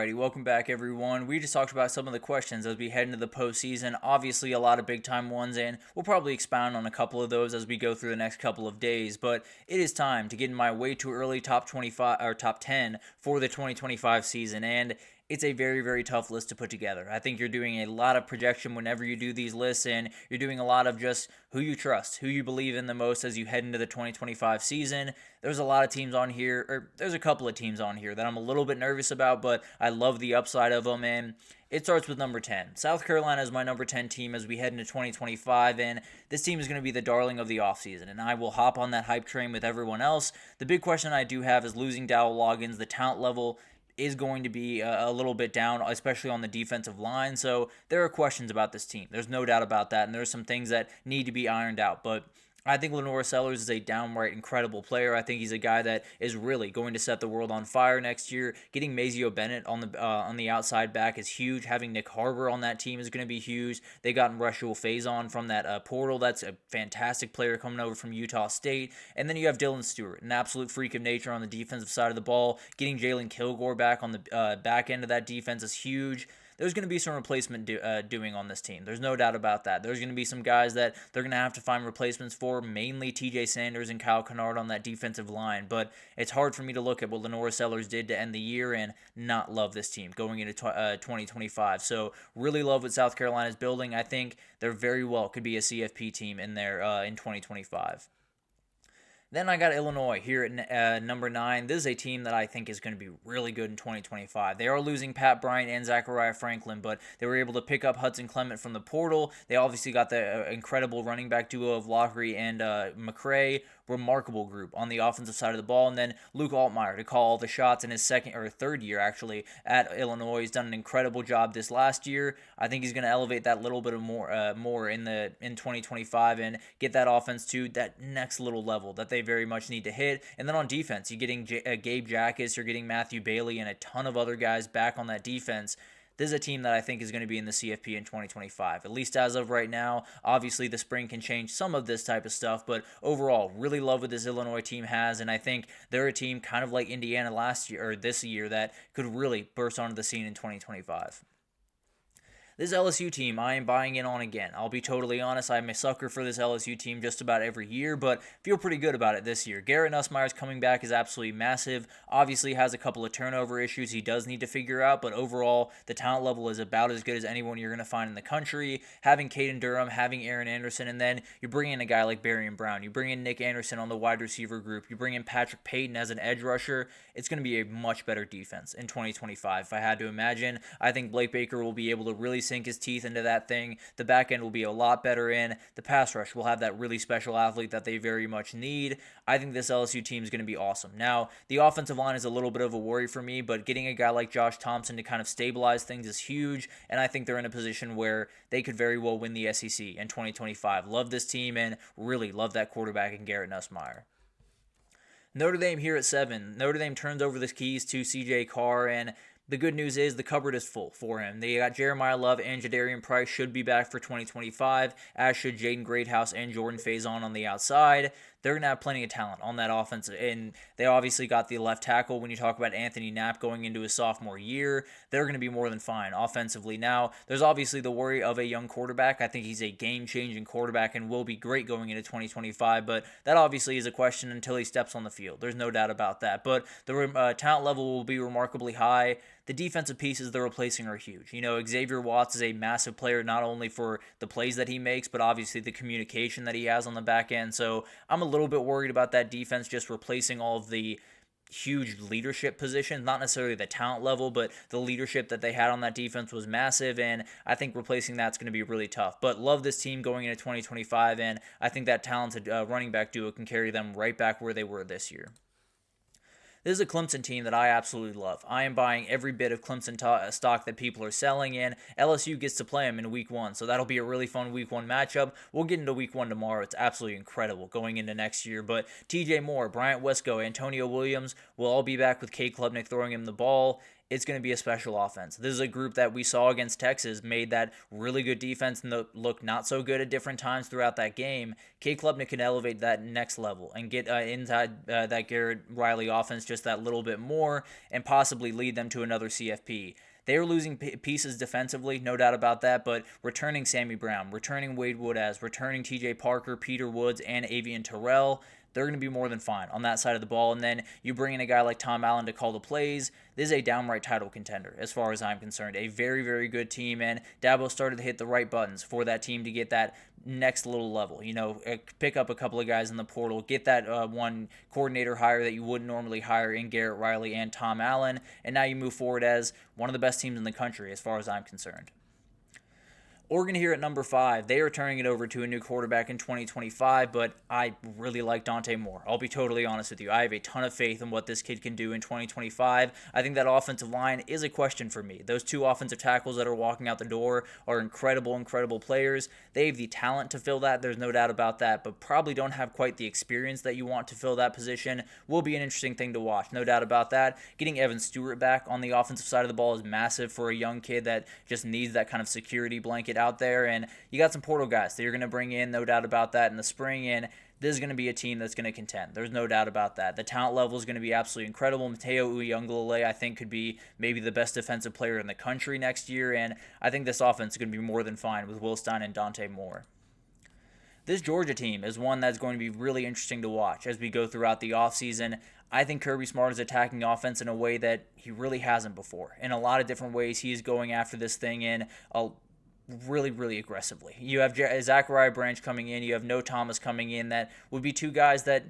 Alrighty, welcome back everyone. We just talked about some of the questions as we head into the postseason. Obviously a lot of big time ones, and we'll probably expound on a couple of those as we go through the next couple of days, but it is time to get in my way too early top 25 or top 10 for the 2025 season, and it's a very, very tough list to put together. I think you're doing a lot of projection whenever you do these lists, and you're doing a lot of just who you trust, who you believe in the most as you head into the 2025 season. There's a lot of teams on here, or there's a couple of teams on here that I'm a little bit nervous about, but I love the upside of them, and it starts with number 10. South Carolina is my number 10 team as we head into 2025, and this team is going to be the darling of the offseason, and I will hop on that hype train with everyone else. The big question I do have is losing Dowell Loggins. The talent level is going to be a little bit down, especially on the defensive line. So there are questions about this team. There's no doubt about that, and there's some things that need to be ironed out. But I think Lenore Sellers is a downright incredible player. I think he's a guy that is really going to set the world on fire next year. Getting Mazeo Bennett on the outside back is huge. Having Nick Harbor on that team is going to be huge. They got Rushul Faison from that portal. That's a fantastic player coming over from Utah State. And then you have Dylan Stewart, an absolute freak of nature on the defensive side of the ball. Getting Jalen Kilgore back on the back end of that defense is huge. There's going to be some replacement doing on this team. There's no doubt about that. There's going to be some guys that they're going to have to find replacements for, mainly TJ Sanders and Kyle Kennard on that defensive line. But it's hard for me to look at what Lenore Sellers did to end the year and not love this team going into 2025. So really love what South Carolina's building. I think they're very well could be a CFP team in there in 2025. Then I got Illinois here at number 9. This is a team that I think is going to be really good in 2025. They are losing Pat Bryant and Zachariah Franklin, but they were able to pick up Hudson Clement from the portal. They obviously got the incredible running back duo of Lockery and McCray. Remarkable group on the offensive side of the ball. And then Luke Altmaier to call all the shots in his third year actually at Illinois. He's done an incredible job this last year. I think he's going to elevate that little bit of more in 2025 and get that offense to that next little level that they very much need to hit. And then on defense, you're getting Gabe Jackas, you're getting Matthew Bailey, and a ton of other guys back on that defense. This is a team that I think is going to be in the CFP in 2025, at least as of right now. Obviously, the spring can change some of this type of stuff, but overall, really love what this Illinois team has, and I think they're a team kind of like Indiana last year or this year that could really burst onto the scene in 2025. This LSU team, I am buying in on again. I'll be totally honest, I'm a sucker for this LSU team just about every year, but feel pretty good about it this year. Garrett Nussmeier's coming back is absolutely massive. Obviously has a couple of turnover issues he does need to figure out, but overall, the talent level is about as good as anyone you're going to find in the country. Having Caden Durham, having Aaron Anderson, and then you bring in a guy like Barrion Brown. You bring in Nick Anderson on the wide receiver group. You bring in Patrick Payton as an edge rusher. It's going to be a much better defense in 2025. If I had to imagine, I think Blake Baker will be able to really sink his teeth into that thing. The back end will be a lot better in. The pass rush will have that really special athlete that they very much need. I think this LSU team is going to be awesome. Now, the offensive line is a little bit of a worry for me, but getting a guy like Josh Thompson to kind of stabilize things is huge, and I think they're in a position where they could very well win the SEC in 2025. Love this team and really love that quarterback in Garrett Nussmeier. Notre Dame here at 7. Notre Dame turns over the keys to CJ Carr, and the good news is the cupboard is full for him. They got Jeremiah Love and Jadarian Price should be back for 2025, as should Jaden Greathouse and Jordan Faison on the outside. They're going to have plenty of talent on that offense, and they obviously got the left tackle. When you talk about Anthony Knapp going into his sophomore year, they're going to be more than fine offensively. Now, there's obviously the worry of a young quarterback. I think he's a game-changing quarterback and will be great going into 2025, but that obviously is a question until he steps on the field. There's no doubt about that, but the talent level will be remarkably high. The defensive pieces they're replacing are huge. You know, Xavier Watts is a massive player, not only for the plays that he makes, but obviously the communication that he has on the back end. So I'm a little bit worried about that defense just replacing all of the huge leadership positions, not necessarily the talent level, but the leadership that they had on that defense was massive, and I think replacing that's going to be really tough. But love this team going into 2025, and I think that talented running back duo can carry them right back where they were this year. This is a Clemson team that I absolutely love. I am buying every bit of Clemson stock that people are selling, and LSU gets to play them in week 1, so that'll be a really fun week 1 matchup. We'll get into week 1 tomorrow. It's absolutely incredible going into next year, but TJ Moore, Bryant Wesco, Antonio Williams will all be back with Cade Klubnik throwing him the ball. it's going to be a special offense. This is a group that we saw against Texas made that really good defense and look not so good at different times throughout that game. Cade Klubnik can elevate that next level and get inside that Garrett Riley offense just that little bit more and possibly lead them to another CFP. They are losing pieces defensively, no doubt about that, but returning Sammy Brown, returning Wade Woodaz, returning TJ Parker, Peter Woods, and Avian Terrell, they're going to be more than fine on that side of the ball. And then you bring in a guy like Tom Allen to call the plays. This is a downright title contender as far as I'm concerned. A very, very good team, and Dabo started to hit the right buttons for that team to get that next little level. Pick up a couple of guys in the portal, get that one coordinator hire that you wouldn't normally hire in Garrett Riley and Tom Allen, and now you move forward as one of the best teams in the country as far as I'm concerned. Oregon here at number 5, they are turning it over to a new quarterback in 2025, but I really like Dante Moore. I'll be totally honest with you. I have a ton of faith in what this kid can do in 2025. I think that offensive line is a question for me. Those 2 offensive tackles that are walking out the door are incredible, incredible players. They have the talent to fill that. There's no doubt about that, but probably don't have quite the experience that you want to fill that position. Will be an interesting thing to watch. No doubt about that. Getting Evan Stewart back on the offensive side of the ball is massive for a young kid that just needs that kind of security blanket out there, and you got some portal guys that you're going to bring in, no doubt about that, in the spring, and this is going to be a team that's going to contend. There's no doubt about that. The talent level is going to be absolutely incredible. Mateo Uyunglele, I think, could be maybe the best defensive player in the country next year, and I think this offense is going to be more than fine with Will Stein and Dante Moore. This Georgia team is one that's going to be really interesting to watch as we go throughout the offseason. I think Kirby Smart is attacking offense in a way that he really hasn't before. In a lot of different ways, he's going after this thing in a really, really aggressively. You have Zachariah Branch coming in. You have No Thomas coming in. That would be 2 guys that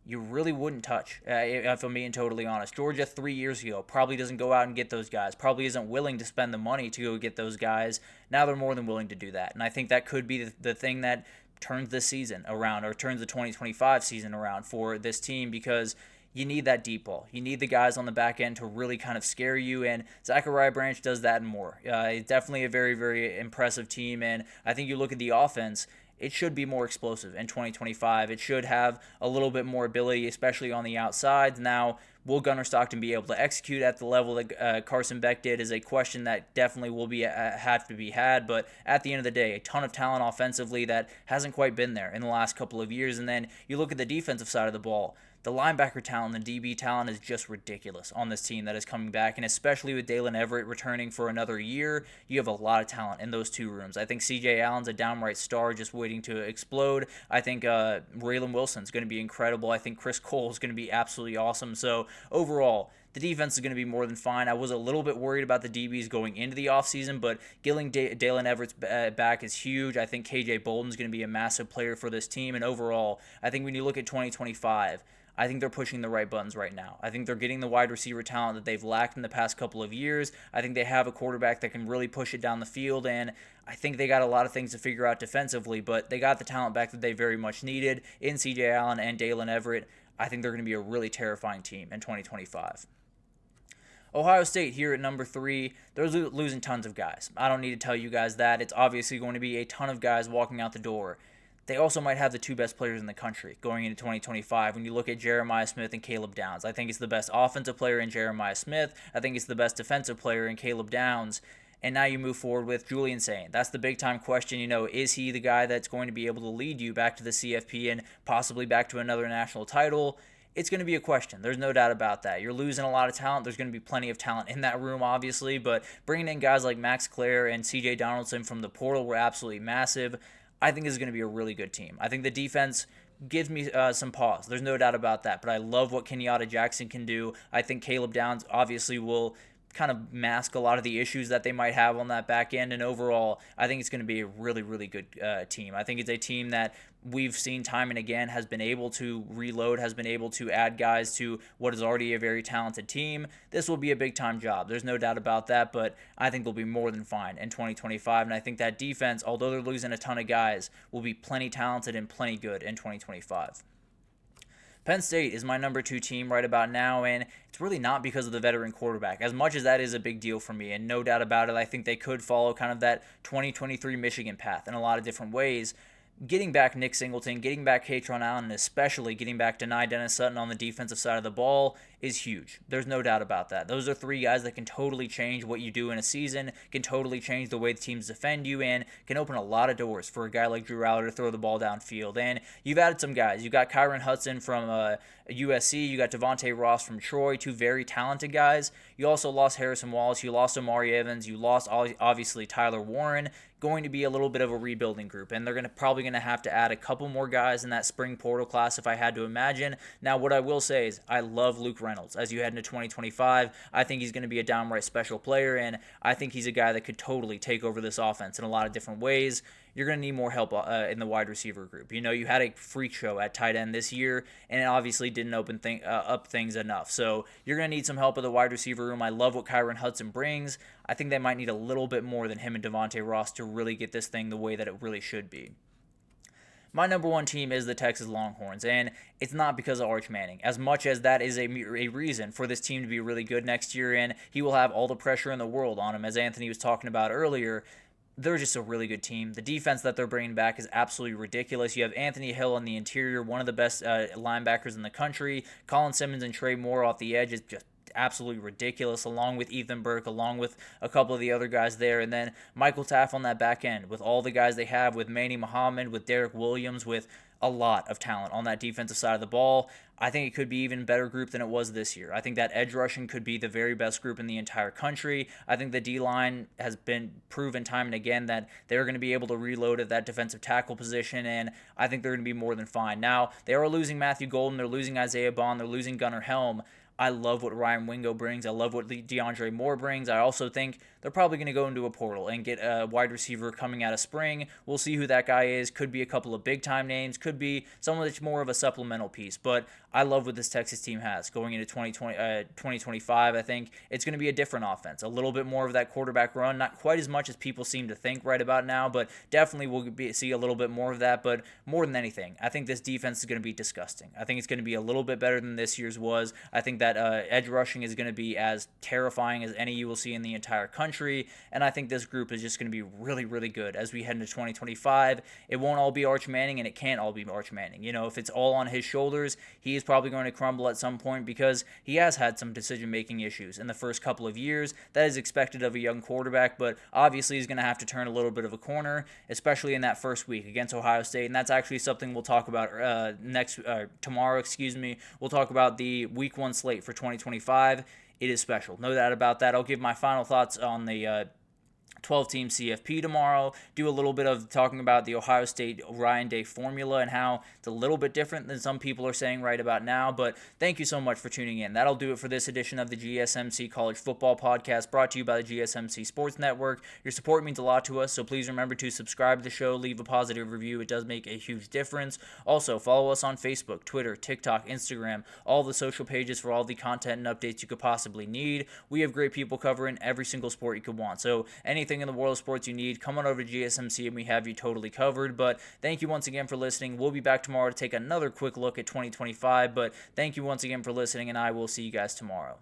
you really wouldn't touch, if I'm being totally honest. Georgia 3 years ago probably doesn't go out and get those guys, probably isn't willing to spend the money to go get those guys. Now they're more than willing to do that. And I think that could be the thing that turns this season around, or turns the 2025 season around for this team, because you need that deep ball. You need the guys on the back end to really kind of scare you, and Zachariah Branch does that and more. It's definitely a very, very impressive team, and I think you look at the offense, it should be more explosive in 2025. It should have a little bit more ability, especially on the outsides. Now, will Gunnar Stockton be able to execute at the level that Carson Beck did is a question that definitely will be have to be had. But at the end of the day, a ton of talent offensively that hasn't quite been there in the last couple of years. And then you look at the defensive side of the ball. The linebacker talent, the DB talent is just ridiculous on this team that is coming back, and especially with Dalen Everett returning for another year, you have a lot of talent in those 2 rooms. I think C.J. Allen's a downright star just waiting to explode. I think Raylan Wilson's going to be incredible. I think Chris Cole is going to be absolutely awesome. So overall, the defense is going to be more than fine. I was a little bit worried about the DBs going into the offseason, but getting Dalen Everett's back is huge. I think KJ Bolden's going to be a massive player for this team, and overall, I think when you look at 2025, I think they're pushing the right buttons right now. I think they're getting the wide receiver talent that they've lacked in the past couple of years. I think they have a quarterback that can really push it down the field, and I think they got a lot of things to figure out defensively, but they got the talent back that they very much needed in C.J. Allen and Dalen Everett. I think they're going to be a really terrifying team in 2025. Ohio State here at number 3, they're losing tons of guys. I don't need to tell you guys that. It's obviously going to be a ton of guys walking out the door. They also might have the 2 best players in the country going into 2025 when you look at Jeremiah Smith and Caleb Downs. I think it's the best offensive player in Jeremiah Smith. I think it's the best defensive player in Caleb Downs. And now you move forward with Julian Sain. That's the big-time question. Is he the guy that's going to be able to lead you back to the CFP and possibly back to another national title? It's going to be a question. There's no doubt about that. You're losing a lot of talent. There's going to be plenty of talent in that room, obviously, but bringing in guys like Max Clare and C.J. Donaldson from the portal were absolutely massive. I think this is going to be a really good team. I think the defense gives me some pause. There's no doubt about that, but I love what Kenyatta Jackson can do. I think Caleb Downs obviously will kind of mask a lot of the issues that they might have on that back end, and overall, I think it's going to be a really, really good team. I think it's a team that we've seen time and again has been able to reload, has been able to add guys to what is already a very talented team. This will be a big-time job. There's no doubt about that, but I think they'll be more than fine in 2025, and I think that defense, although they're losing a ton of guys, will be plenty talented and plenty good in 2025. Penn State is my number 2 team right about now, and it's really not because of the veteran quarterback. As much as that is a big deal for me, and no doubt about it, I think they could follow kind of that 2023 Michigan path in a lot of different ways. Getting back Nick Singleton, getting back Katron Allen, and especially getting back Denai Dennis Sutton on the defensive side of the ball is huge. There's no doubt about that. Those are three guys that can totally change what you do in a season, can totally change the way the teams defend you, and can open a lot of doors for a guy like Drew Aller to throw the ball downfield. And you've added some guys. You got Kyron Hudson from USC. You got Devontae Ross from Troy, two very talented guys. You also lost Harrison Wallace. You lost Amari Evans. You lost, obviously, Tyler Warren. Going to be a little bit of a rebuilding group, and they're probably going to have to add a couple more guys in that spring portal class if I had to imagine. Now, what I will say is I love Luke Reynolds as you head into 2025. I think he's going to be a downright special player, and I think he's a guy that could totally take over this offense in a lot of different ways. You're going to need more help in the wide receiver group. You know, you had a freak show at tight end this year, and it obviously didn't open up things enough. So you're going to need some help at the wide receiver room. I love what Kyron Hudson brings. I think they might need a little bit more than him and Devontae Ross to really get this thing the way that it really should be. My number one team is the Texas Longhorns, and it's not because of Arch Manning, as much as that is a reason for this team to be really good next year, and he will have all the pressure in the world on him, as Anthony was talking about earlier. They're just a really good team. The defense that they're bringing back is absolutely ridiculous. You have Anthony Hill on the interior, one of the best linebackers in the country. Colin Simmons and Trey Moore off the edge is just absolutely ridiculous, along with Ethan Burke, along with a couple of the other guys there. And then Michael Taff on that back end with all the guys they have, with Manny Muhammad, with Derek Williams, with a lot of talent on that defensive side of the ball. I think it could be even better group than it was this year. I think that edge rushing could be the very best group in the entire country. I think the D-line has been proven time and again that they're going to be able to reload at that defensive tackle position, and I think they're going to be more than fine. Now, they are losing Matthew Golden, they're losing Isaiah Bond, they're losing Gunnar Helm. I love what Ryan Wingo brings. I love what DeAndre Moore brings. I also think they're probably going to go into a portal and get a wide receiver coming out of spring. We'll see who that guy is. Could be a couple of big-time names. Could be someone that's more of a supplemental piece. But I love what this Texas team has going into 2025. I think it's going to be a different offense. A little bit more of that quarterback run. Not quite as much as people seem to think right about now, but definitely we'll see a little bit more of that. But more than anything, I think this defense is going to be disgusting. I think it's going to be a little bit better than this year's was. I think that edge rushing is going to be as terrifying as any you will see in the entire country, and I think this group is just going to be really, really good as we head into 2025. It won't all be Arch Manning, and it can't all be Arch Manning. You know, if it's all on his shoulders, he is probably going to crumble at some point because he has had some decision-making issues in the first couple of years. That is expected of a young quarterback, but obviously he's going to have to turn a little bit of a corner, especially in that first week against Ohio State, and that's actually something we'll talk about tomorrow. We'll talk about the Week 1 slate for 2025. It is special, no doubt about that. I'll give my final thoughts on the 12-team CFP tomorrow, do a little bit of talking about the Ohio State Ryan Day formula and how it's a little bit different than some people are saying right about now, but thank you so much for tuning in. That'll do it for this edition of the GSMC College Football Podcast, brought to you by the GSMC Sports Network. Your support means a lot to us, so please remember to subscribe to the show, leave a positive review. It does make a huge difference. Also, follow us on Facebook, Twitter, TikTok, Instagram, all the social pages for all the content and updates you could possibly need. We have great people covering every single sport you could want, so anything in the world of sports you need, come on over to GSMC and we have you totally covered. But thank you once again for listening. We'll be back tomorrow to take another quick look at 2025, but thank you once again for listening, and I will see you guys tomorrow.